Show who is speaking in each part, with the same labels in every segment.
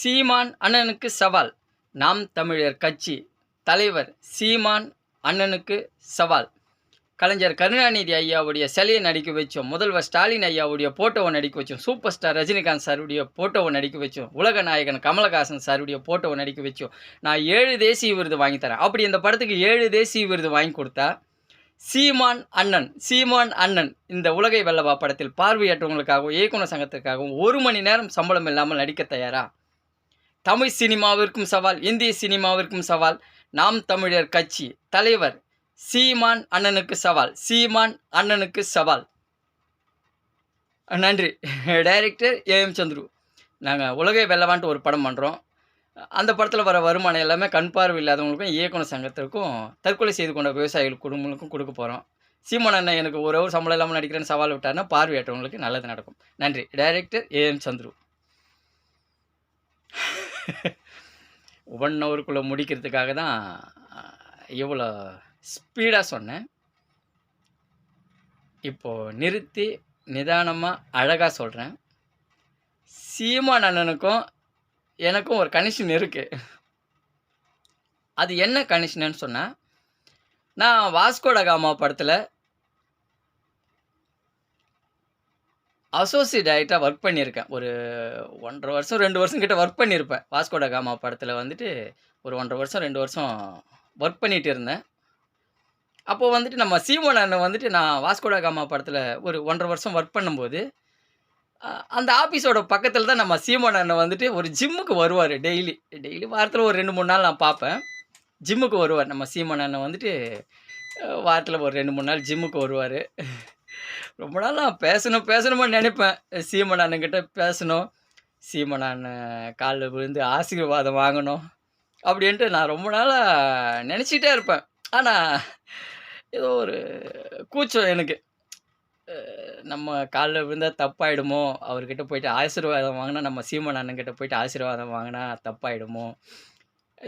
Speaker 1: சீமான் அண்ணனுக்கு சவால். நாம் தமிழர் கட்சி தலைவர் சீமான் அண்ணனுக்கு சவால். கலைஞர் கருணாநிதி ஐயாவுடைய சிலையை நடிக்க வச்சோம். முதல்வர் ஸ்டாலின் ஐயாவுடைய போட்டோவை நடிக்க வச்சோம். சூப்பர் ஸ்டார் ரஜினிகாந்த் சாருடைய போட்டோவை நடிக்க வச்சோம். உலக நாயகன் கமலஹாசன் சாருடைய போட்டோவை நடிக்க வச்சோம். நான் 7 தேசிய விருது வாங்கி தரேன். அப்படி இந்த படத்துக்கு 7 தேசிய விருது வாங்கி கொடுத்தா சீமான் அண்ணன் இந்த உலகை வெல்லவா படத்தில் பார்வையற்றவங்களுக்காகவும் இயக்குனர் சங்கத்திற்காகவும் 1 மணி நேரம் சம்பளம் இல்லாமல் நடிக்க தயாரா? தமிழ் சினிமாவிற்கும் சவால், இந்திய சினிமாவிற்கும் சவால். நாம் தமிழர் கட்சி தலைவர் சீமான் அண்ணனுக்கு சவால். சீமான் அண்ணனுக்கு சவால். நன்றி. Director AM Chandru. நாங்கள் உலகை வெல்லவான்ட்டு ஒரு படம் பண்ணுறோம். அந்த படத்தில் வர வருமானம் எல்லாமே கண் பார்வை இல்லாதவங்களுக்கும் இயக்குனர் சங்கத்திற்கும் தற்கொலை செய்து கொண்ட விவசாயிகள் குடும்பங்களுக்கும் கொடுக்க போகிறோம். சீமான் அண்ணன் எனக்கு ஒரு சம்பளம் இல்லாமல் நடிக்கிறேன்னு சவால் விட்டார்னா பார்வையற்றவங்களுக்கு நல்லது நடக்கும். நன்றி. Director AM Chandru. 1 ஹவருக்குள்ளே முடிக்கிறதுக்காக தான் இவ்வளோ ஸ்பீடாக சொன்னேன். இப்போது நிறுத்தி நிதானமாக அழகாக சொல்கிறேன். சீமான் அண்ணனுக்கும் எனக்கும் ஒரு கனெக்ஷன் இருக்குது. அது என்ன கனெக்ஷன்னு சொன்னால், நான் வாஸ்கோட காமா படத்தில் அசோசியேட் டைரக்டராக ஒர்க் பண்ணியிருக்கேன். ஒரு 1.5 வருஷம் 2 வருஷம் கிட்ட ஒர்க் பண்ணியிருப்பேன். வாஸ்கோட காமா படத்தில் வந்துட்டு ஒரு 1.5 வருஷம் 2 வருஷம் ஒர்க் பண்ணிகிட்டு இருந்தேன். அப்போது வந்துட்டு நம்ம சீமான் அண்ணன் வந்துட்டு நான் வாஸ்கோட காமா படத்தில் ஒரு 1.5 வருஷம் ஒர்க் பண்ணும்போது அந்த ஆஃபீஸோட பக்கத்தில் தான் நம்ம சீமான் அண்ணன் வந்துட்டு ஒரு ஜிம்முக்கு வருவார். டெய்லி வாரத்தில் ஒரு 2-3 நாள் நான் பார்ப்பேன். ஜிம்முக்கு வருவார். நம்ம சீமான் அண்ணன் வந்துட்டு வாரத்தில் ஒரு 2-3 நாள் ஜிம்முக்கு வருவார். ரொம்ப நாள் நான் பேசணுமா நினைப்பேன். சீமான் அண்ணன்கிட்ட பேசணும், சீமான் அண்ணன் காலில் விழுந்து ஆசீர்வாதம் வாங்கணும் அப்படின்ட்டு நான் ரொம்ப நாளாக நினச்சிக்கிட்டே இருப்பேன். ஆனால் ஏதோ ஒரு கூச்சம் எனக்கு. நம்ம காலில் விழுந்தால் தப்பாயிடுமோ, அவர்கிட்ட போயிட்டு ஆசீர்வாதம் வாங்கினா, நம்ம சீமான் அண்ணன்கிட்ட போயிட்டு ஆசீர்வாதம் வாங்கினா தப்பாயிடுமோ,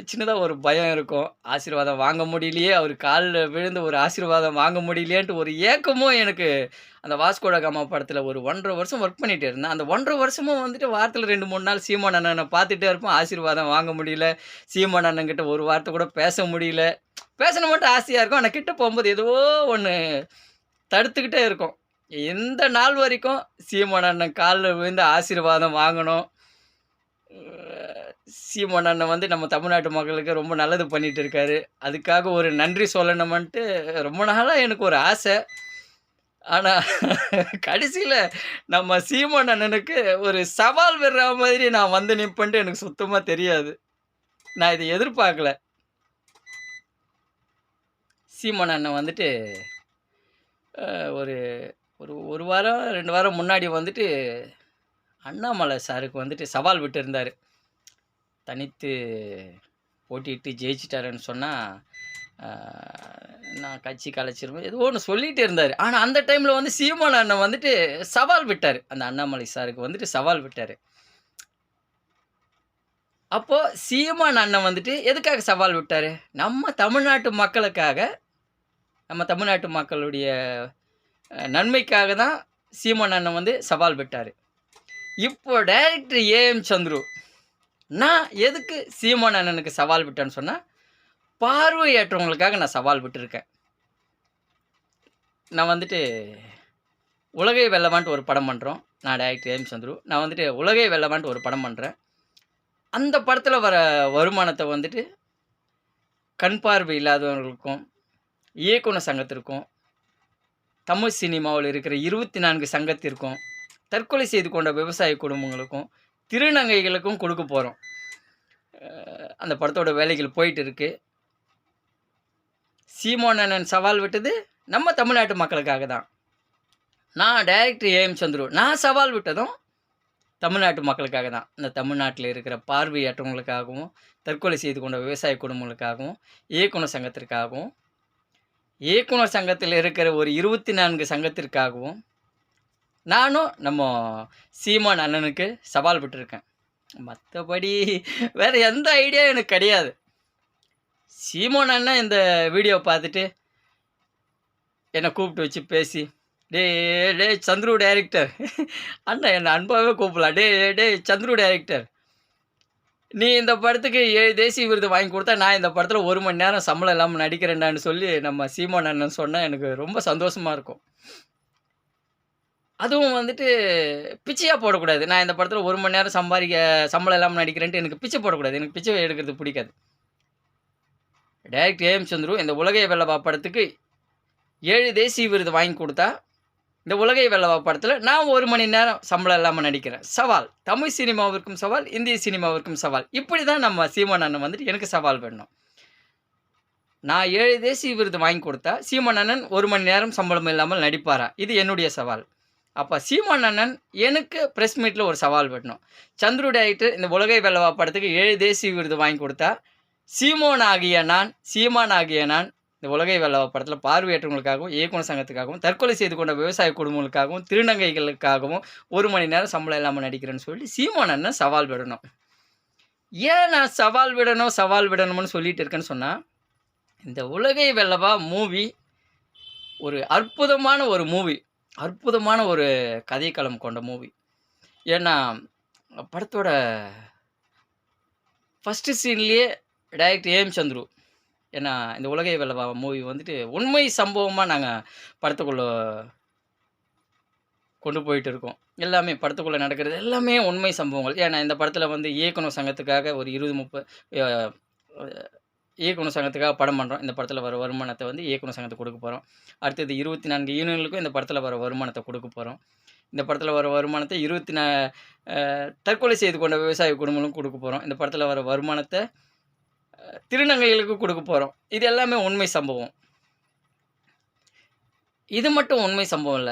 Speaker 1: சின்னதாக ஒரு பயம் இருக்கும். ஆசீர்வாதம் வாங்க முடியலையே, அவர் காலில் விழுந்து ஒரு ஆசீர்வாதம் வாங்க முடியலையேன்ட்டு ஒரு ஏக்கமும் எனக்கு அந்த வாஸ்கோட காமா படத்தில் ஒரு 1.5 வருஷம் ஒர்க் பண்ணிகிட்டே இருந்தேன். அந்த 1.5 வருஷமும் வந்துட்டு வாரத்தில் 2-3 நாள் சீமான் அண்ணனை பார்த்துட்டே இருப்போம். ஆசீர்வாதம் வாங்க முடியல, சீமான் அண்ணன்கிட்ட ஒரு வார்த்தை கூட பேச முடியல. பேசணும் மட்டும் ஆசையாக இருக்கும். ஆனால் கிட்ட போகும்போது ஏதோ ஒன்று தடுத்துக்கிட்டே இருக்கும். எந்த நாள் வரைக்கும் சீமான் அண்ணன் காலில் விழுந்து ஆசீர்வாதம் வாங்கணும். சீமான் அண்ணன் வந்து நம்ம தமிழ்நாட்டு மக்களுக்கு ரொம்ப நல்லது பண்ணிகிட்டு இருக்காரு, அதுக்காக ஒரு நன்றி சொல்லணுமென்ட்டு ரொம்ப நாளாக எனக்கு ஒரு ஆசை. ஆனால் கடைசியில் நம்ம சீமான் அண்ணனுக்கு ஒரு சவால் விடுற மாதிரி நான் வந்து நிற்பேன்ட்டு எனக்கு சுத்தமாக தெரியாது. நான் இதை எதிர்பார்க்கல. சீமான் அண்ணன் வந்துட்டு ஒரு ஒரு வாரம் 2 வாரம் முன்னாடி வந்துட்டு அண்ணாமலை சாருக்கு வந்துட்டு சவால் விட்டுருந்தார். தனித்து போட்டியிட்டு ஜெயிச்சிட்டாருன்னு சொன்னால் நான் கட்சி கலைச்சிருவேன் ஏதோ ஒன்று சொல்லிகிட்டே இருந்தார். ஆனால் அந்த டைமில் வந்து சீமான் அண்ணன் வந்துட்டு சவால் விட்டார். அந்த அண்ணாமலை சாருக்கு வந்துட்டு சவால் விட்டார். அப்போது சீமான் அண்ணன் வந்துட்டு எதுக்காக சவால் விட்டார்? நம்ம தமிழ்நாட்டு மக்களுக்காக, நம்ம தமிழ்நாட்டு மக்களுடைய நன்மைக்காக தான் சீமான் அண்ணன் வந்து சவால் விட்டார். இப்போ டைரக்டர் ஏஎம் சந்துரு, நான் எதுக்கு சீமான் அண்ணனுக்கு சவால் விட்டேன்னு சொன்னால், பார்வையற்றவங்களுக்காக நான் சவால் விட்டுருக்கேன். நான் வந்துட்டு உலகை வெல்லவான்ட்டு ஒரு படம் பண்ணுறோம். நான் டைரக்டர் ஏஎம் சந்துரு. நான் வந்துட்டு உலகை வெல்லவான்ட்டு ஒரு படம் பண்ணுறேன். அந்த படத்தில் வர வருமானத்தை வந்துட்டு கண் பார்வை இல்லாதவர்களுக்கும் இயக்குனர் சங்கத்திற்கும் தமிழ் சினிமாவில் இருக்கிற 24 சங்கத்திற்கும் தற்கொலை செய்து கொண்ட விவசாய குடும்பங்களுக்கும் திருநங்கைகளுக்கும் கொடுக்க போகிறோம். அந்த படத்தோட வேலைகள் போயிட்டு இருக்கு. சீமான் அண்ணன் சவால் விட்டது நம்ம தமிழ்நாட்டு மக்களுக்காக தான். நான் டைரக்டர் ஏஎம் சந்துரு, நான் சவால் விட்டதும் தமிழ்நாட்டு மக்களுக்காக தான். இந்த தமிழ்நாட்டில் இருக்கிற பார்வையற்றவங்களுக்காகவும் தற்கொலை செய்து கொண்ட விவசாய குடும்பங்களுக்காகவும் இயக்குனர் சங்கத்திற்காகவும் இயக்குனர் சங்கத்தில் இருக்கிற ஒரு 24 சங்கத்திற்காகவும் நானும் நம்ம சீமான் அண்ணனுக்கு சவால் விட்டுருக்கேன். மற்றபடி வேறு எந்த ஐடியா எனக்கு கிடையாது. சீமான் அண்ணன் இந்த வீடியோ பார்த்துட்டு என்னை கூப்பிட்டு வச்சு பேசி, டே சந்துரு டைரக்டர், அண்ணா என்னை அன்பாகவே கூப்பிடலாம், டே சந்துரு டைரக்டர், நீ இந்த படத்துக்கு 7 தேசிய விருது வாங்கி குடுத்தா, நான் இந்த படத்துல 1 மணி நேரம் சம்பளம் இல்லாம நடிக்கிறேன்டான்னு சொல்லி நம்ம சீமான் அண்ணன் சொன்னா எனக்கு ரொம்ப சந்தோஷமா இருக்கும். அதுவும் வந்துட்டு பிச்சையா போடக்கூடாது. நான் இந்த படத்துல 1 மணி நேரம் சம்பளம் இல்லாம நடிக்கிறேன்ட்டு எனக்கு பிச்சை போடக்கூடாது. எனக்கு பிச்சை எடுக்கிறது பிடிக்காது. Director A M. சந்துரு இந்த உலகை வெல்லவா படத்துக்கு 7 தேசிய விருது வாங்கி குடுத்தா, இந்த உலகை வெல்லவா படத்துல நான் 1 மணி நேரம் சம்பளம் இல்லாம நடிக்கிறேன். சவால். தமிழ் சினிமாவிற்கும் சவால், இந்திய சினிமாவிற்கும் சவால். இப்படி தான் நம்ம சீமான் அண்ணன் வந்துட்டு எனக்கு சவால் விடணும். நான் 7 தேசிய விருது வாங்கி குடுத்தா, சீமான் அண்ணன் 1 மணி நேரம் சம்பளம் இல்லாமல் நடிப்பாரா? இது என்னுடைய சவால். அப்ப சீமான் அண்ணன் எனக்கு பிரஸ் மீட்ல ஒரு சவால் விடணும். சந்துரு டைரக்டர் இந்த உலகை வெல்லவா படத்துக்கு 7 தேசிய விருது வாங்கி குடுத்தா, சீமான் ஆகிய நான் இந்த உலகை வெல்லவா படத்துல பார்வையற்றவங்களுக்காகவும், இயக்குனர் சங்கத்துக்காகவும், தற்கொலை செய்து கொண்ட விவசாய குடும்பங்களுக்காகவும், திருநங்கைகளுக்காகவும் 1 மணி நேரம் சம்பளம் இல்லாம நடிக்கிறேன்னு சொல்லி சீமான் அண்ணன் சவால் விடணும். ஏன் நான் சவால் விடணும்னு சொல்லிட்டு இருக்கேன்னு சொன்னா, இந்த உலகை வெல்லவா மூவி ஒரு அற்புதமான ஒரு மூவி. அற்புதமான ஒரு கதைக்களம் கொண்ட மூவி. ஏன்னா, படத்தோட ஃபர்ஸ்ட் சீன்லயே டைரக்டர் ஏ.எம். சந்துரு. ஏன்னா, இந்த உலகை வெல்லவா மூவி வந்துட்டு உண்மை சம்பவமா நாங்க படத்துக்குள்ள கொண்டு போயிட்டு இருக்கோம். எல்லாமே படத்துக்குள்ள நடக்கிறது எல்லாமே உண்மை சம்பவங்கள். ஏன்னா, இந்த படத்துல வந்து இயக்குனர் சங்கத்துக்காக ஒரு 20, 30 அ இயக்குனர் சங்கத்துக்காக படம் பண்ணுறோம். இந்த படத்துல வர வருமானத்த வந்து இயக்குனர் சங்கத்துக்கு குடுக்க போறோம். அடுத்தது 24 யூனியன்களுக்கும் இந்த படத்துல வர வருமானத்த குடுக்க போறோம். இந்த படத்துல வர வருமானத்த தற்கொலை செய்து கொண்ட விவசாய குடும்பங்களுக்கும் குடுக்க போறோம். இந்த படத்துல வர வருமானத்த திருநங்கைகளுக்கு குடுக்க போறோம். இது எல்லாமே உண்மை சம்பவம். இது மட்டும் உண்மை சம்பவம் இல்ல.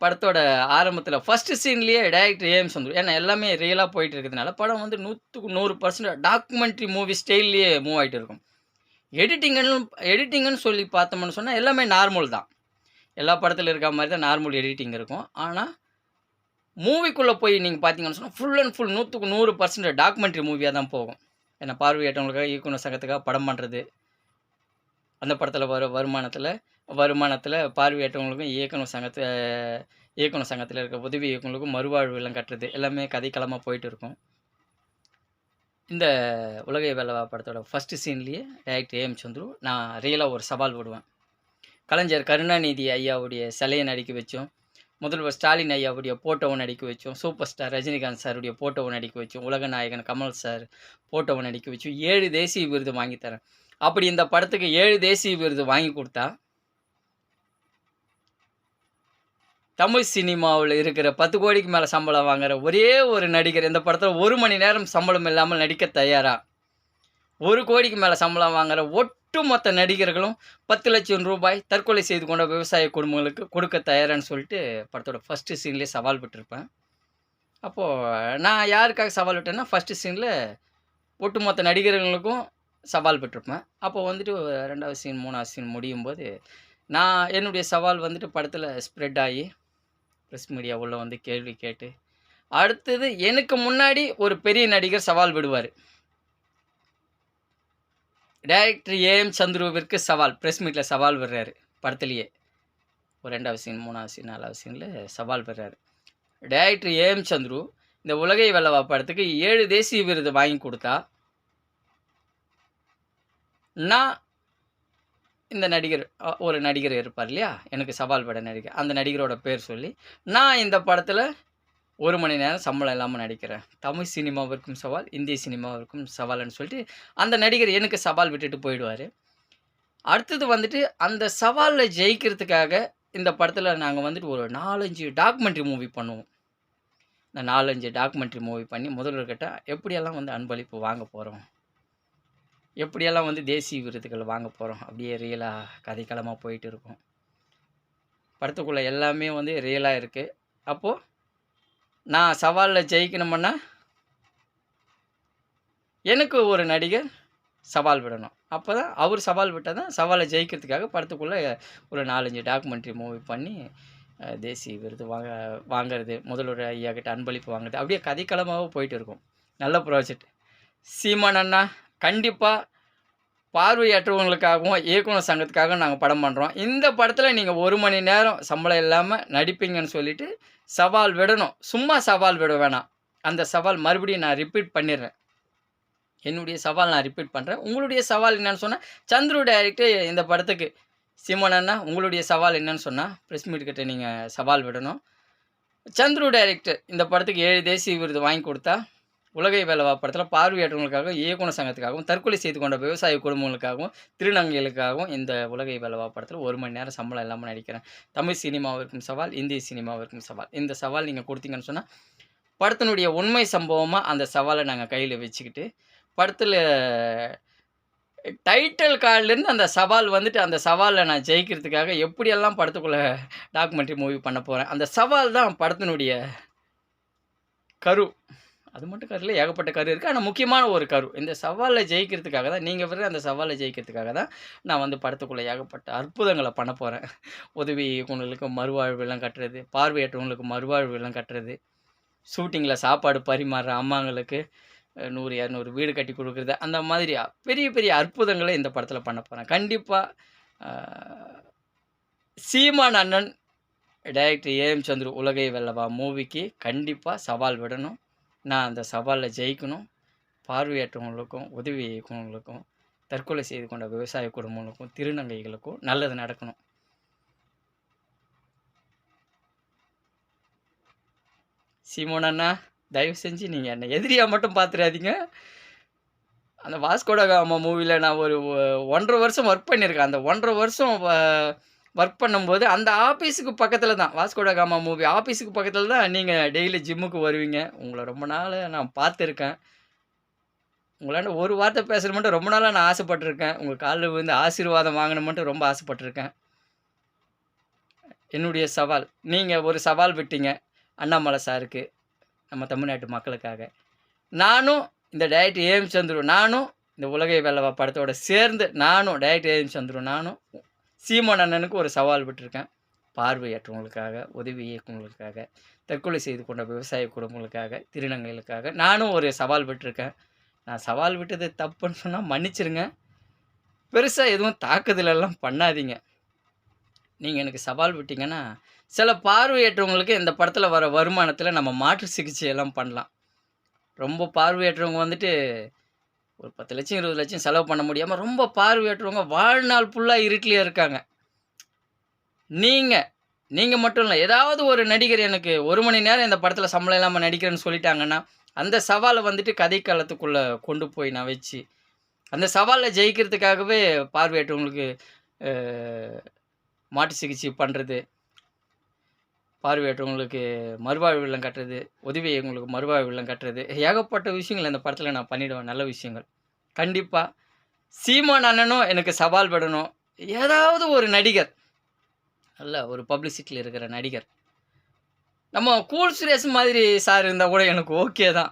Speaker 1: படத்தோட ஆரம்பத்துல ஃபர்ஸ்ட் சீன்லயே டைரக்டர் ஏ.எம். சந்துரு. ஏன்னா எல்லாமே ரியலா போயிட்டு இருக்கிறதுனால, படம் வந்து 100க்கு 100% டாக்குமெண்ட்ரி மூவி ஸ்டைல்லயே மூவ் ஆயிட்டு இருக்கும். எடிட்டிங்குன்னு சொல்லி பார்த்தோம்னு சொன்னா, எல்லாமே நார்மல் தான். எல்லா படத்துல இருக்க மாரி தான் நார்மல் எடிட்டிங் இருக்கும். ஆனா, மூவிக்குள்ள போய் நீங்க பார்த்தீங்கன்னு சொன்னா, ஃபுல் அண்ட் ஃபுல் 100க்கு 100% டாக்குமெண்ட்ரி மூவியா தான் போகும். ஏன்னா பார்வையற்றவங்களுக்காக இயக்குனர் சங்கத்துக்காக படம் பண்றது. அந்த படத்துல வர வருமானத்துல பார்வையற்றவங்களுக்கும் இயக்குனர் சங்கத்துல இருக்க உதவி இயக்குனர்களுக்கும் மறுவாழ்வு இல்லம் கட்டுறது. எல்லாமே கதைக்களமா போயிட்டு இருக்கும். இந்த உலகை வெல்லவா படத்தோட ஃபர்ஸ்ட் சீன்லயே டைரக்டர் ஏ.எம். சந்துரு நான் ரியலா ஒரு சவால் விடுவேன். கலைஞர் கருணாநிதி ஐயாவுடைய சிலைய நடிக்க வச்சோம். முதல்வர் ஸ்டாலின் ஐயாவுடைய போட்டோவ நடிக்க வச்சோம். சூப்பர் ஸ்டார் ரஜினிகாந்த் சாருடைய போட்டோவ நடிக்க வச்சோம். உலக நாயகன் கமல் சார் போட்டோவ நடிக்க வச்சோம். 7 தேசிய விருது வாங்கி தரேன். அப்படி இந்த படத்துக்கு 7 தேசிய விருது வாங்கி குடுத்தா, தமிழ் சினிமாவுல இருக்கிற 10 கோடிக்கு மேல சம்பளம் வாங்குற ஒரே ஒரு நடிகர் இந்த படத்துல 1 மணி நேரம் சம்பளம் இல்லாமல் நடிக்க தயாரா? 1 கோடிக்கு மேல சம்பளம் வாங்குற ஒட்டுமொத்த நடிகர்களும் ரூ. 10,00,000 தற்கொலை செய்து கொண்ட விவசாய குடும்பங்களுக்கு கொடுக்க தயாரான்னு சொல்லிட்டு படத்தோட ஃபர்ஸ்ட் சீன்லயே சவால் விட்டுருப்பேன். அப்போ நான் யாருக்காக சவால் விட்டேன்னா, ஃபர்ஸ்ட் சீன்ல ஒட்டுமொத்த நடிகர்களுக்கும் சவால் விட்டுருப்பேன். அப்போ வந்துட்டு 2வது சீன், 3வது சீன் முடியும்போது, நான் என்னுடைய சவால் வந்துட்டு படத்துல ஸ்ப்ரெட் ஆயி, பிரஸ் மீடியா உள்ள வந்து கேள்வி கேட்டு, அடுத்தது எனக்கு முன்னாடி ஒரு பெரிய நடிகர் சவால் விடுவாரு. Director a.m.. சந்துருவிற்கு சவால். பிரஸ் மீட்ல சவால் விடுறாரு. படத்திலேயே. ஒரு 2வது சீன், 3வது சீன், 4வது சீன்ல சவால் விடுறாரு. Director A M. சந்துரு இந்த உலகை வெல்லவா படத்துக்கு 7 தேசிய விருது வாங்கி குடுத்தா, நான் இந்த நடிகர் ஒரு நடிகர் இருப்பார் இல்லையா? எனக்கு சவால் விட நடிகர். அந்த நடிகரோட பேர் சொல்லி, நான் இந்த படத்துல 1 மணி நேரம் சம்பளம் இல்லாம நடிக்கிறேன். தமிழ் சினிமாவிற்கும் சவால், இந்திய சினிமாவிற்கும் சவால்ன்னு சொல்லிட்டு, அந்த நடிகர் எனக்கு சவால் விட்டுட்டு போயிடுவாரு. அடுத்தது வந்துட்டு, அந்த சவால்ல ஜெயிக்கிறதுக்காக இந்த படத்துல நாங்க வந்துட்டு ஒரு 4, 5 டாக்குமெண்ட்ரி மூவி பண்ணுவோம். இந்த 4, 5 டாக்குமெண்ட்ரி மூவி பண்ணி முதல்வர்கிட்ட எப்படியெல்லாம் வந்து அன்பளிப்பு வாங்க போறோம்? எப்படியெல்லாம் வந்து தேசிய விருதுகள் வாங்க போறோம்? அப்படியே ரியலா கதைக்களமா போயிட்டு இருக்கும். படத்துக்குள்ள எல்லாமே வந்து ரியலா இருக்கு. அப்போ நான் சவால்ல ஜெயிக்கணும்னா, எனக்கு ஒரு நடிகர் சவால் விடணும். அப்பதான் அவரு சவால் விட்டா தான் சவால ஜெயிக்கிறதுக்காக படத்துக்குள்ள ஒரு 4, 5 டாக்குமெண்ட்ரி மூவி பண்ணி, தேசிய விருது வாங்குறது, முதல்வர் ஐயா கிட்ட அன்பளிப்பு வாங்குறது, அப்படியே கதைக்களமாவே போயிட்டு இருக்கும். நல்ல ப்ராஜெக்ட். சீமான் அண்ணா, கண்டிப்பா பார்வையற்றவங்களுக்காகவும், இயக்குனர் சங்கத்துக்காகவும் நாங்க படம் பண்றோம். இந்த படத்துல நீங்க 1 மணி நேரம் சம்பளம் இல்லாம நடிப்பீங்கன்னு சொல்லிட்டு சவால் விடணும். சும்மா சவால் விட வேணாம். அந்த சவால் மறுபடியும் நான் ரிப்பீட் பண்ணிடுறேன். என்னுடைய சவால் நான் ரிப்பீட் பண்ணுறேன். உங்களுடைய சவால் என்னன்னு சொன்னா, சந்துரு டைரக்டர் இந்த படத்துக்கு சீமான் அண்ணா உங்களுடைய சவால் என்னன்னு சொன்னா, பிரஸ் மீட் கிட்ட நீங்க சவால் விடணும். சந்துரு டைரக்டர் இந்த படத்துக்கு 7 தேசிய விருது வாங்கி கொடுத்தா, உலகை வேலவா படத்தில் பார்வையற்றவங்களுக்காகவும், இயக்குனர் சங்கத்துக்காகவும், தற்கொலை செய்து கொண்ட விவசாய குடும்பங்களுக்காகவும், திருநங்கைகளுக்காகவும் இந்த உலகை வேலவா படத்தில் 1 மணி நேரம் சம்பளம் இல்லாம நடிக்கிறேன். தமிழ் சினிமாவிற்கும் சவால், இந்திய சினிமாவிற்கும் சவால். இந்த சவால் நீங்க குடுத்தீங்கன்னு சொன்னா, படத்தினுடைய உண்மை சம்பவமா அந்த சவால நாங்க கையில வச்சுக்கிட்டு, படத்துல டைட்டில் கார்ட்லேருந்து அந்த சவால் வந்துட்டு, அந்த சவால்ல நான் ஜெயிக்கிறதுக்காக எப்படியெல்லாம் படத்துக்குள்ள டாக்குமெண்ட்ரி மூவி பண்ண போறேன். அந்த சவால் தான் படத்தினுடைய கரு. அது மட்டும் கரு இல்ல, ஏகப்பட்ட கரு இருக்கு. ஆனா முக்கியமான ஒரு கரு. இந்த சவால்ல ஜெயிக்கிறதுக்காக தான், நீங்க விடுற அந்த சவால்ல ஜெயிக்கிறதுக்காக தான், நான் வந்து படத்துக்குள்ள ஏகப்பட்ட அற்புதங்கள பண்ண போறேன். உதவி இயக்குனர்களுக்கு மறுவாழ்வு இல்லம் கட்டுறது, பார்வையற்றவங்களுக்கு மறுவாழ்வு இல்லம் கட்டுறது, ஷூட்டிங்கில சாப்பாடு பரிமாறுற அம்மாங்களுக்கு 100, 200 வீடு கட்டி குடுக்குறது, அந்த மாதிரி பெரிய பெரிய அற்புதங்கள இந்த படத்தில பண்ண போறேன். கண்டிப்பா அ சீமான் அண்ணன் டைரக்டர் ஏ.எம். சந்துரு உலகை வெல்லவா மூவிக்கு கண்டிப்பா சவால் விடணும். நான் அந்த சவால்ல ஜெயிக்கணும். பார்வையற்றவங்களுக்கும், உதவி இயக்குனர்களுக்கும், தற்கொலை செய்து கொண்ட விவசாய குடும்பங்களுக்கும், திருநங்கைகளுக்கும் நல்லது நடக்கணும். சீமோன் அண்ணா, தயவு செஞ்சு நீங்க என்ன எதிரியா மட்டும் பார்த்துறாதீங்க. அந்த வாஸ்கோட காமா மூவில நான் ஒரு 1 1/2 வருஷம் ஒர்க் பண்ணியிருக்கேன். அந்த 1 1/2 வருஷம் ஒர்க் பண்ணும்போது, அந்த ஆஃபீஸுக்கு பக்கத்தில தான். வாஸ்கோட காமா மூவி ஆஃபீஸுக்கு பக்கத்தில தான் நீங்க டெய்லி ஜிம்முக்கு வருவீங்க. உங்கள ரொம்ப நாளா நான் பார்த்துருக்கேன். உங்களாண்ட ஒரு வார்த்தை பேசணுமென்ட்டு ரொம்ப நாளா நான் ஆசைப்பட்டுருக்கேன். உங்க கால்ல விழுந்து ஆசீர்வாதம் வாங்கணுமென்ட்டு ரொம்ப ஆசைப்பட்டுருக்கேன். என்னுடைய சவால், நீங்க ஒரு சவால் விட்டீங்க. அண்ணாமலை சாருக்கு, நம்ம தமிழ்நாட்டு மக்களுக்காக. நானும் இந்த டைரக்டர் ஏ.எம். சந்துரு, நானும் இந்த உலகை வெல்லவா படத்தோட சேர்ந்து நானும் டைரக்டர் ஏ.எம். சந்துரு, நானும் சீமான் அண்ணனுக்கு ஒரு சவால் விட்டுருக்கேன். பார்வையற்றவங்களுக்காக, உதவி இயக்குனர்களுக்காக, தற்கொலை செய்து கொண்ட விவசாய குடும்பங்களுக்காக, திருநங்கைகளுக்காக நானும் ஒரு சவால் விட்டுருக்கேன். நான் சவால் விட்டது தப்புன்னு சொன்னா மன்னிச்சிருங்க. பெருசா எதுவும் தாக்குதலெல்லாம் பண்ணாதீங்க. நீங்க எனக்கு சவால் விட்டீங்கன்னா, சில பார்வையற்றவங்களுக்கு இந்த படத்தில வர வருமானத்தில நம்ம மாற்று சிகிச்சை எல்லாம் பண்ணலாம். ரொம்ப பார்வையற்றவங்க வந்துட்டு ஒரு 10,00,000 20,00,000 செலவு பண்ண முடியாம, ரொம்ப பார்வையற்றவங்க வாழ்நாள் ஃபுல்லா இருட்டிலேயே இருக்காங்க. நீங்க நீங்க மட்டும் இல்ல. ஏதாவது ஒரு நடிகர் எனக்கு 1 மணி நேரம் இந்த படத்தில சம்பளம் இல்லாம நடிக்கிறேன்னு சொல்லிட்டாங்கன்னா, அந்த சவால வந்துட்டு கதைக்களத்துக்குள்ள கொண்டு போய் நான் வச்சு, அந்த சவால்ல ஜெயிக்கிறதுக்காகவே பார்வையற்றவங்களுக்கு அ மாற்று சிகிச்சை பண்றது, பார்வையற்றவங்களுக்கு மறுவாழ்வு இல்லம் கட்டுறது, உதவி இயக்குனர்களுக்கு மறுவாழ்வு இல்லம் கட்டுறது, ஏகப்பட்ட விஷயங்கள் இந்த படத்தில நான் பண்ணிடுவேன். நல்ல விஷயங்கள். கண்டிப்பா சீமான் அண்ணனும் எனக்கு சவால் விடணும். ஏதாவது ஒரு நடிகர், நல்ல ஒரு பப்ளிசிட்டில இருக்கிற நடிகர். நம்ம கூல் சுரேஷ் மாதிரி சார் இருந்தா கூட எனக்கு ஓகே தான்.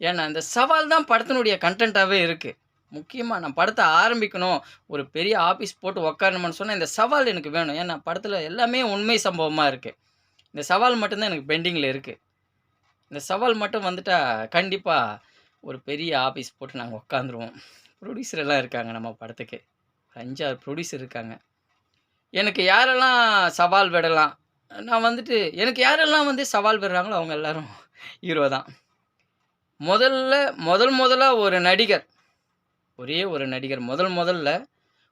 Speaker 1: ஏன்னா, இந்த சவால் தான் படத்தினுடைய கன்டென்ட்டாவே இருக்கு. முக்கியமா நான் படத்த ஆரம்பிக்கணும், ஒரு பெரிய ஆஃபீஸ் போட்டு உட்காரணும்னு சொன்னா, இந்த சவால் எனக்கு வேணும். ஏன்னா, படத்தில எல்லாமே உண்மை சம்பவமா இருக்கு. இந்த சவால் மட்டும் தான் எனக்கு பெண்டிங்கில இருக்கு. இந்த சவால் மட்டும் வந்துட்டா, கண்டிப்பா ஒரு பெரிய ஆஃபீஸ் போட்டு நாங்க உட்காந்துருவோம். புரொடியூசர் எல்லாம் இருக்காங்க நம்ம படத்துக்கு. 5, 6 புரொடியூசர் இருக்காங்க. எனக்கு யாரெல்லாம் சவால் விடலாம்? நான் வந்துட்டு எனக்கு யாரெல்லாம் வந்து சவால் விடுறாங்களோ, அவங்க எல்லாரும் ஹீரோ தான். முதல்ல ஒரு நடிகர், ஒரே ஒரு நடிகர் முதல்ல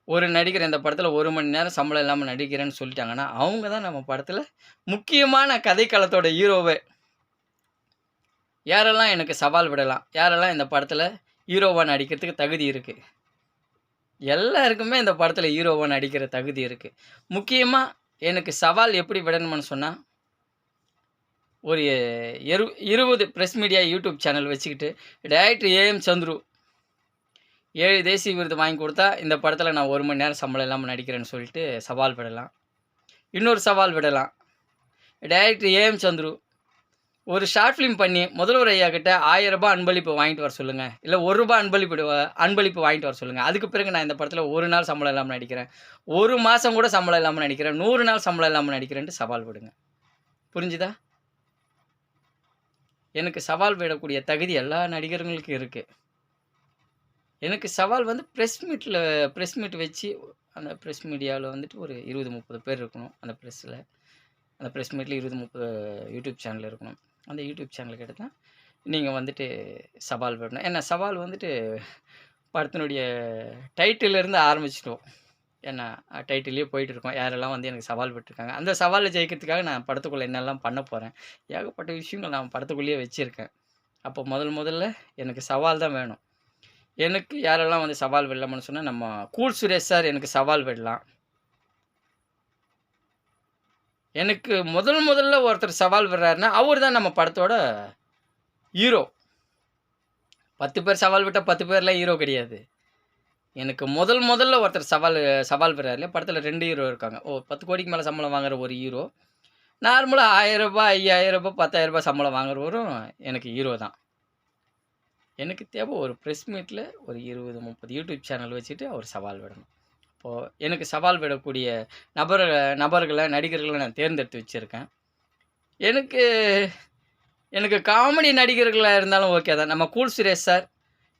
Speaker 1: ஒரு நடிகர் இந்த படத்தில 1 மணி நேரம் சம்பளம் இல்லாம நடிக்கிறேன்னு சொல்லிட்டாங்கன்னா, அவங்க தான் நம்ம படத்தில முக்கியமான கதைக்களத்தோட ஹீரோவே. யாரெல்லாம் எனக்கு சவால் விடலாம்? யாரெல்லாம் இந்த படத்தில ஹீரோவா நடிக்கிறதுக்கு தகுதி இருக்கு? எல்லாருக்குமே இந்த படத்தில ஹீரோவா நடிக்கிற தகுதி இருக்கு. முக்கியமா எனக்கு சவால் எப்படி விடணும்னு சொன்னா, ஒரு 20 பிரஸ் மீடியா யூடியூப் சேனல் வச்சுக்கிட்டு, டைரக்டர் ஏ.எம். சந்துரு 7 தேசிய விருது வாங்கி குடுத்தா, இந்த படத்தில நான் 1 மணி நேரம் சம்பளம் இல்லாம நடிக்கிறேன்னு சொல்லிட்டு சவால் விடலாம். இன்னொரு சவால் விடலாம். Director A M. சந்துரு ஒரு ஷார்ட் ஃபிலிம் பண்ணி முதல்வர் ஐயா கிட்ட ரூ. 1000 அன்பளிப்பு வாங்கிட்டு வர சொல்லுங்க. இல்ல ரூ. 1 அன்பளிப்பு வாங்கிட்டு வர சொல்லுங்க. அதுக்கு பிறகு நான் இந்த படத்தில 1 நாள் சம்பளம் இல்லாம நடிக்கிறேன். 1 மாசம் கூட சம்பளம் இல்லாம நடிக்கிறேன். 100 நாள் சம்பளம் இல்லாம நடிக்கிறேன்ட்டு சவால் விடுங்க. புரிஞ்சுதா? எனக்கு சவால் விடக்கூடிய தகுதி எல்லா நடிகர்களுக்கும் இருக்கு. எனக்கு சவால் வந்து பிரஸ் மீட் வச்சு, அந்த பிரஸ் மீடியால வந்துட்டு ஒரு 20, 30 பேர் இருக்கணும். அந்த பிரஸ்ல. அந்த பிரஸ் மீட்ல 20, 30 யூடியூப் சேனல் இருக்கணும். அந்த யூடியூப் சேனலுக்கு எடுத்தா, நீங்க வந்துட்டு சவால் விடணும். ஏன்னா சவால் வந்துட்டு படத்தினுடைய டைட்டில்லேருந்து ஆரம்பிச்சுட்டோம். ஏன்னா டைட்டில்லயே போயிட்டுருக்கோம். யாரெல்லாம் வந்து எனக்கு சவால் விட்டுருக்காங்க. அந்த சவால்ல ஜெயிக்கிறதுக்காக நான் படத்துக்குள்ள என்னெல்லாம் பண்ண போறேன். ஏகப்பட்ட விஷயங்கள் நான் படத்துக்குள்ளேயே வச்சிருக்கேன். அப்போ முதல்ல எனக்கு சவால் தான் வேணும். எனக்கு யாரெல்லாம் வந்து சவால் விடலாம்னு சொன்னா, நம்ம கூல் சுரேஷ் சார் எனக்கு சவால் விடலாம். எனக்கு முதல்ல ஒருத்தர் சவால் விடுறாருன்னா, அவரு தான் நம்ம படத்தோட ஹீரோ. 10 பேர் சவால் விட்டா 10 பேர்லாம் ஹீரோ கிடையாது. எனக்கு முதல்ல ஒருத்தர் சவால் விடுறாரு இல்லையா, படத்துல 2 ஹீரோ இருக்காங்க. 10 கோடிக்கு மேல சம்பளம் வாங்குற ஒரு ஹீரோ. நார்மலா ரூ. 1000 ரூ. 5000 ரூ. 10,000 சம்பளம் வாங்குறவரும் எனக்கு ஹீரோ தான். எனக்கு தேவை ஒரு பிரஸ் மீட்ல ஒரு 20, 30 யூடியூப் சேனல் வச்சுட்டு அவர் சவால் விடணும். இப்போ எனக்கு சவால் விடக்கூடிய நபர்கள, நடிகர்கள நான் தேர்ந்தெடுத்து வச்சிருக்கேன். எனக்கு எனக்கு காமெடி நடிகர்களா இருந்தாலும் ஓகே தான். நம்ம கூல் சுரேஷ் சார்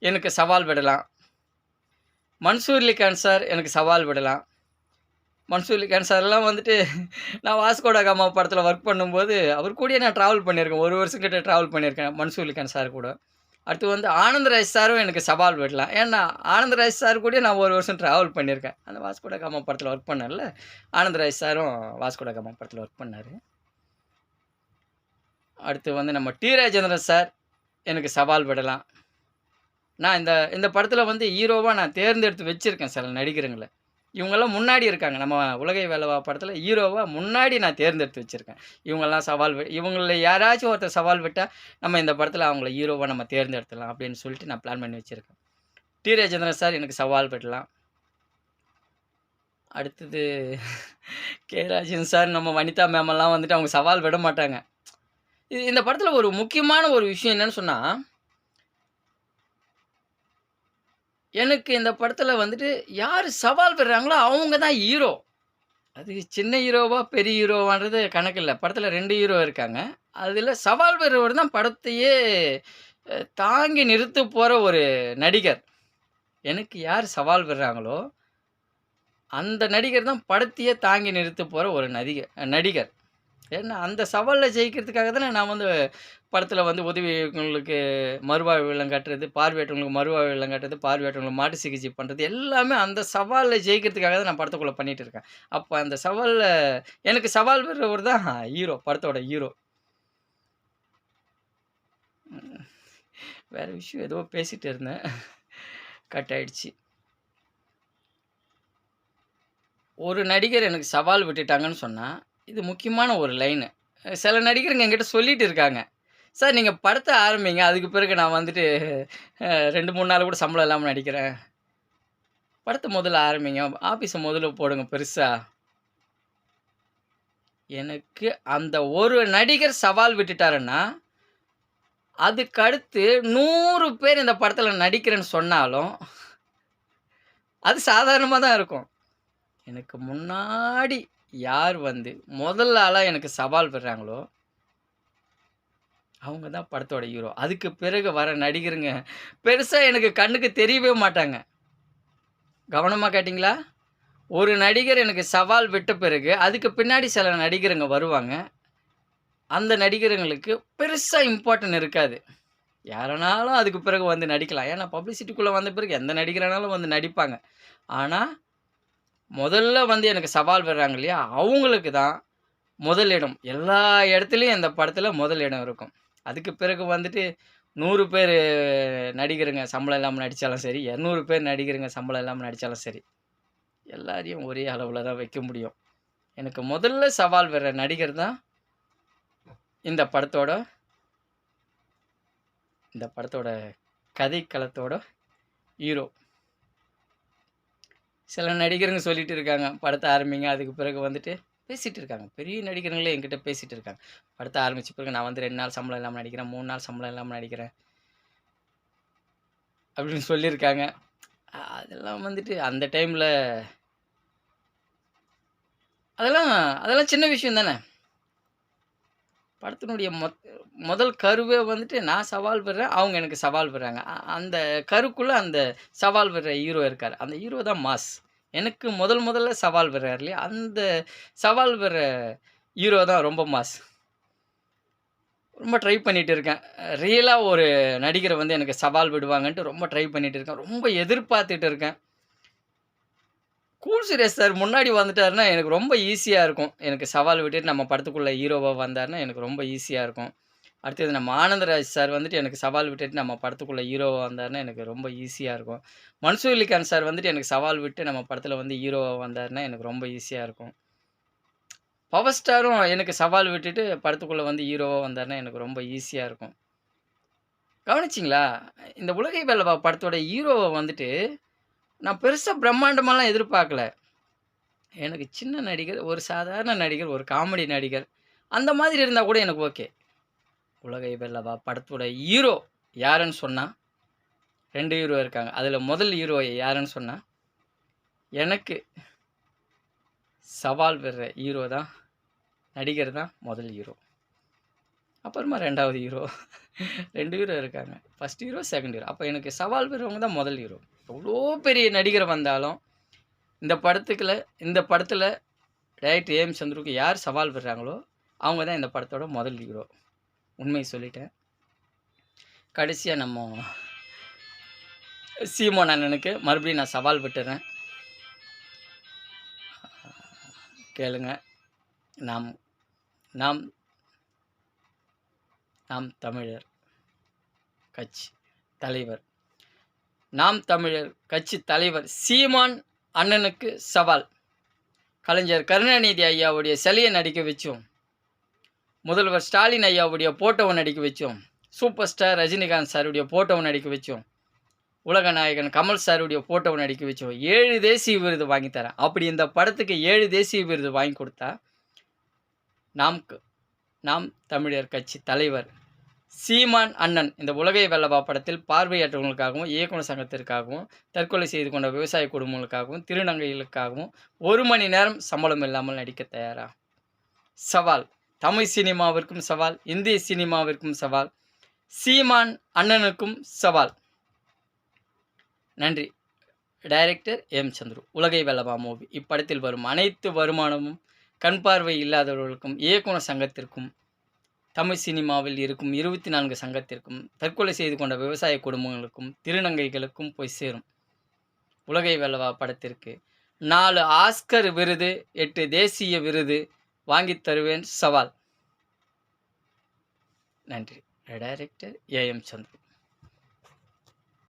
Speaker 1: எனக்கு சவால் விடலாம். மன்சூர் அலிகான் சார் எனக்கு சவால் விடலாம். மன்சூர் அலிகான் சார்லாம் வந்துட்டு நான் வாஸ்கோ ட காமா படத்துல ஒர்க் பண்ணும்போது, அவர் கூடயே நான் ட்ராவல் பண்ணியிருக்கேன். 1 வருஷம் கிட்ட ட்ராவல் பண்ணியிருக்கேன் மன்சூர் அலிகான் சார் கூட. அடுத்து வந்து ஆனந்தராஜ் சாரும் எனக்கு சவால் விடலாம். ஏன்னா, ஆனந்தராஜ் சார் கூடயே நான் 1 வருஷம் ட்ராவல் பண்ணியிருக்கேன். அந்த வாஸ்கோ ட காமா படத்துல ஒர்க் பண்ணேன்ல, ஆனந்தராஜ் சாரும் வாஸ்கோ ட காமா படத்துல ஒர்க் பண்ணாரு. அடுத்து வந்து நம்ம டி. ராஜேந்திரன் சார் எனக்கு சவால் விடலாம். நான் இந்த இந்த படத்துல வந்து ஹீரோவா நான் தேர்ந்தெடுத்து வச்சிருக்கேன் சில நடிகருங்கள. இவங்கலாம் முன்னாடி இருக்காங்க. நம்ம உலகை வேலவா படத்துல ஹீரோவா முன்னாடி நான் தேர்ந்தெடுத்து வச்சிருக்கேன். இவங்கலாம் இவங்கள்ல யாராச்சும் ஒருத்தர் சவால் விட்டா, நம்ம இந்த படத்துல அவங்கள ஹீரோவா நம்ம தேர்ந்தெடுத்துடலாம் அப்படின்னு சொல்லிட்டு நான் பிளான் பண்ணி வச்சிருக்கேன். டி. ராஜேந்திரன் சார் எனக்கு சவால் விடலாம். அடுத்தது கே. ராஜன் சார், நம்ம வனிதா மேமெல்லாம் வந்துட்டு அவங்க சவால் விட மாட்டாங்க. இந்த படத்துல ஒரு முக்கியமான ஒரு விஷயம் என்னன்னு சொன்னா, எனக்கு இந்த படத்துல வந்துட்டு யாரு சவால் விடுறாங்களோ அவங்க தான் ஹீரோ. அது சின்ன ஹீரோவா, பெரிய ஹீரோவான்றது கணக்கில்ல. படத்துல 2 ஹீரோ இருக்காங்க. அதுல சவால் விடுறவர் தான் படத்தையே தாங்கி நிறுத்தப் போற ஒரு நடிகர். எனக்கு யார் சவால் விடுறாங்களோ, அந்த நடிகர் தான் படத்தையே தாங்கி நிறுத்தப் போற ஒரு நடிகர். ஏன்னா, அந்த சவால்ல ஜெயிக்கிறதுக்காக தானே நான் வந்து படத்துல வந்து உதவி இயக்குனர்களுக்கு மறுவாழ்வு இல்லம் கட்டுறது, பார்வையற்றவங்களுக்கு மறுவாழ்வு இல்லம் கட்டுறது, பார்வையற்றவங்களுக்கு மாற்று சிகிச்சை பண்றது, எல்லாமே அந்த சவால்ல ஜெயிக்கிறதுக்காக தான் நான் படத்துக்குள்ள பண்ணிட்டு இருக்கேன். அப்ப அந்த சவால்ல எனக்கு சவால் விடுறவர் தான் ஹீரோ, படத்தோட ஹீரோ. ம். வேற விஷயம் ஏதோ பேசிட்டு இருந்தேன். கட் ஆயிடுச்சு. ஒரு நடிகர் எனக்கு சவால் விட்டுட்டாங்கன்னு சொன்னா, இது முக்கியமான ஒரு லைனு. சில நடிகருங்க என்கிட்ட சொல்லிட்டு இருக்காங்க. சார் நீங்க படத்த ஆரம்பிங்க. அதுக்கு பிறகு நான் வந்துட்டு 2, 3 நாள் கூட சம்பளம் இல்லாம நடிக்கிறேன். படத்த முதல்ல ஆரம்பிங்க. ஆஃபீஸ முதல்ல போடுங்க பெருசா. எனக்கு அந்த ஒரு நடிகர் சவால் விட்டுட்டாருன்னா, அதுக்கடுத்து 100 பேர் இந்த படத்துல நடிக்கிறேன்னு சொன்னாலும், அது சாதாரணமா தான் இருக்கும். எனக்கு முன்னாடி யார் வந்து முதல் ஆளா எனக்கு சவால் விடுறாங்களோ, அவங்க தான் படத்தோட ஹீரோ. அதுக்கு பிறகு வர நடிகருங்க பெருசா எனக்கு கண்ணுக்கு தெரியவே மாட்டாங்க. கவனமா கேட்டீங்களா? ஒரு நடிகர் எனக்கு சவால் விட்ட பிறகு, அதுக்கு பின்னாடி சில நடிகருங்க வருவாங்க. அந்த நடிகருங்களுக்கு பெருசா இம்பார்ட்டன்ட் இருக்காது. யாருனாலும் அதுக்கு பிறகு வந்து நடிக்கலாம். ஏன்னா பப்ளிசிட்டிக்குள்ள வந்த பிறகு எந்த நடிகரானாலும் வந்து நடிப்பாங்க. ஆனா, முதல்ல வந்து எனக்கு சவால் விடுறாங்க இல்லையா? அவங்களுக்கு தான் முதலிடம். எல்லா இடத்துலயும் இந்த படத்துல முதல் இடம் இருக்கும். அதுக்கு பிறகு வந்துட்டு 100 பேரு நடிகருங்க சம்பளம் இல்லாம நடிச்சாலும் சரி, 200 பேர் நடிகருங்க சம்பளம் இல்லாம நடிச்சாலும் சரி, எல்லாரையும் ஒரே அளவுல தான் வைக்க முடியும். எனக்கு முதல்ல சவால் விடுற நடிகர் தான் இந்த படத்தோட இந்த படத்தோட கதைக்களத்தோட ஹீரோ. சில நடிகருங்க சொல்லிட்டு இருக்காங்க, படத்த ஆரம்பிங்க. அதுக்கு பிறகு வந்துட்டு பேசிட்டு இருக்காங்க. பெரிய நடிகருங்களே என்கிட்ட பேசிட்டு இருக்காங்க. படத்த ஆரம்பிச்ச பிறகு நான் வந்து 2 நாள் சம்பளம் இல்லாம நடிக்கிறேன், 3 நாள் சம்பளம் இல்லாம நடிக்கிறேன். அப்படின்னு சொல்லியிருக்காங்க. அதெல்லாம் வந்துட்டு அந்த டைம்ல அதெல்லாம் அதெல்லாம் சின்ன விஷயம் தானே. படத்தினுடைய முதல் கருவே வந்துட்டு நான் சவால் விடுறேன், அவங்க எனக்கு சவால் விடுறாங்க. அந்த கருக்குள்ள அந்த சவால் விடுற ஹீரோ இருக்காரு. அந்த ஹீரோ தான் மாஸ். எனக்கு முதல்ல சவால் விடுறாரு இல்லையா? அந்த சவால் விடுற ஹீரோ தான் ரொம்ப மாஸ். ரொம்ப ட்ரை பண்ணிட்டு இருக்கேன். ரியலா ஒரு நடிகர் வந்து எனக்கு சவால் விடுவாங்கன்ட்டு ரொம்ப ட்ரை பண்ணிட்டு இருக்கேன். ரொம்ப எதிர்பார்த்துட்டு இருக்கேன். கூல் சுரேஷ் சார் முன்னாடி வந்துட்டாருன்னா, எனக்கு ரொம்ப ஈஸியா இருக்கும். எனக்கு சவால் விட்டுட்டு நம்ம படத்துக்குள்ள ஹீரோவா வந்தாருன்னா, எனக்கு ரொம்ப ஈஸியா இருக்கும். அடுத்தது நம்ம ஆனந்தராஜ் சார் வந்துட்டு எனக்கு சவால் விட்டுட்டு நம்ம படத்துக்குள்ள ஹீரோவா வந்தாருன்னா, எனக்கு ரொம்ப ஈஸியா இருக்கும். மன்சூர் அலிகான் சார் வந்துட்டு எனக்கு சவால் விட்டு நம்ம படத்துல வந்து ஹீரோவா வந்தாருன்னா, எனக்கு ரொம்ப ஈஸியா இருக்கும். பவர் ஸ்டாரும் எனக்கு சவால் விட்டுட்டு படத்துக்குள்ள வந்து ஹீரோவா வந்தாருன்னா, எனக்கு ரொம்ப ஈஸியா இருக்கும். கவனிச்சீங்களா? இந்த உலகை வெல்லவா படத்தோட ஹீரோவ வந்துட்டு, நான் பெருசா பிரம்மாண்டமாலாம் எதிர்பார்க்கல. எனக்கு சின்ன நடிகர், ஒரு சாதாரண நடிகர், ஒரு காமெடி நடிகர், அந்த மாதிரி இருந்தா கூட எனக்கு ஓகே. உலகை வெல்லவா படத்தோட ஹீரோ யாருன்னு சொன்னா, 2 ஹீரோ இருக்காங்க. அதுல முதல் ஹீரோ யாருன்னு சொன்னா, எனக்கு சவால் விடுற ஹீரோ தான், நடிகர் தான் முதல் ஹீரோ. அப்புறமா 2வது ஹீரோ. 2 ஹீரோ இருக்காங்க. First hero, second hero. அப்ப எனக்கு சவால் விடுறவங்க தான் முதல் ஹீரோ. எவ்வளோ பெரிய நடிகர் வந்தாலும், இந்த படத்துல டைரக்டர் ஏ.எம். சந்துருக்கு யார் சவால் விடுறாங்களோ, அவங்க தான் இந்த படத்தோட முதல் ஹீரோ. உண்மைய சொல்லிட்டேன். கடைசியா நம்ம சீமோன் அண்ணனுக்கு மறுபடியும் நான் சவால் விட்டுறேன். கேளுங்க. நாம் நாம் நாம் தமிழர் கட்சி தலைவர் நாம் தமிழர் கட்சி தலைவர் சீமான் அண்ணனுக்கு சவால். கலைஞர் கருணாநிதி ஐயாவுடைய சிலையை நடிக்க வச்சோம். முதல்வர் ஸ்டாலின் ஐயாவுடைய போட்டோவை நடிக்க வச்சோம். சூப்பர் ஸ்டார் ரஜினிகாந்த் சாருடைய போட்டோவை நடிக்க வச்சோம். உலக நாயகன் கமல் சாருடைய போட்டோவை நடிக்க வச்சோம். 7 தேசிய விருது வாங்கி தரேன். அப்படி இந்த படத்துக்கு 7 தேசிய விருது வாங்கி கொடுத்தா, நாம் தமிழர் கட்சி தலைவர் சீமான் அண்ணன் இந்த உலகை வெல்லவா படத்தில் பார்வையற்றவங்களுக்காகவும், இயக்குனர் சங்கத்திற்காகவும், தற்கொலை செய்து கொண்ட விவசாய குடும்பங்களுக்காகவும், திருநங்கைகளுக்காகவும் 1 மணி நேரம் சம்பளம் இல்லாமல் நடிக்க தயாரா? சவால். தமிழ் சினிமாவிற்கும் சவால், இந்திய சினிமாவிற்கும் சவால், சீமான் அண்ணனுக்கும் சவால். நன்றி. Director M. சந்துரு. உலகை வெல்லவா மூவி. இப்படத்தில் வரும் அனைத்து வருமானமும் கண் பார்வை இல்லாதவர்களுக்கும், இயக்குனர் சங்கத்திற்கும், தமிழ் சினிமாவில் இருக்கும் 24 சங்கத்திற்கும், தற்கொலை செய்து கொண்ட விவசாய குடும்பங்களுக்கும், திருநங்கைகளுக்கும் போய் சேரும். உலகை வெல்லவா படத்திற்கு 4 ஆஸ்கர் விருது, 8 தேசிய விருது வாங்கித் தருவேன் சவால். நன்றி. Director A M. சந்துரு.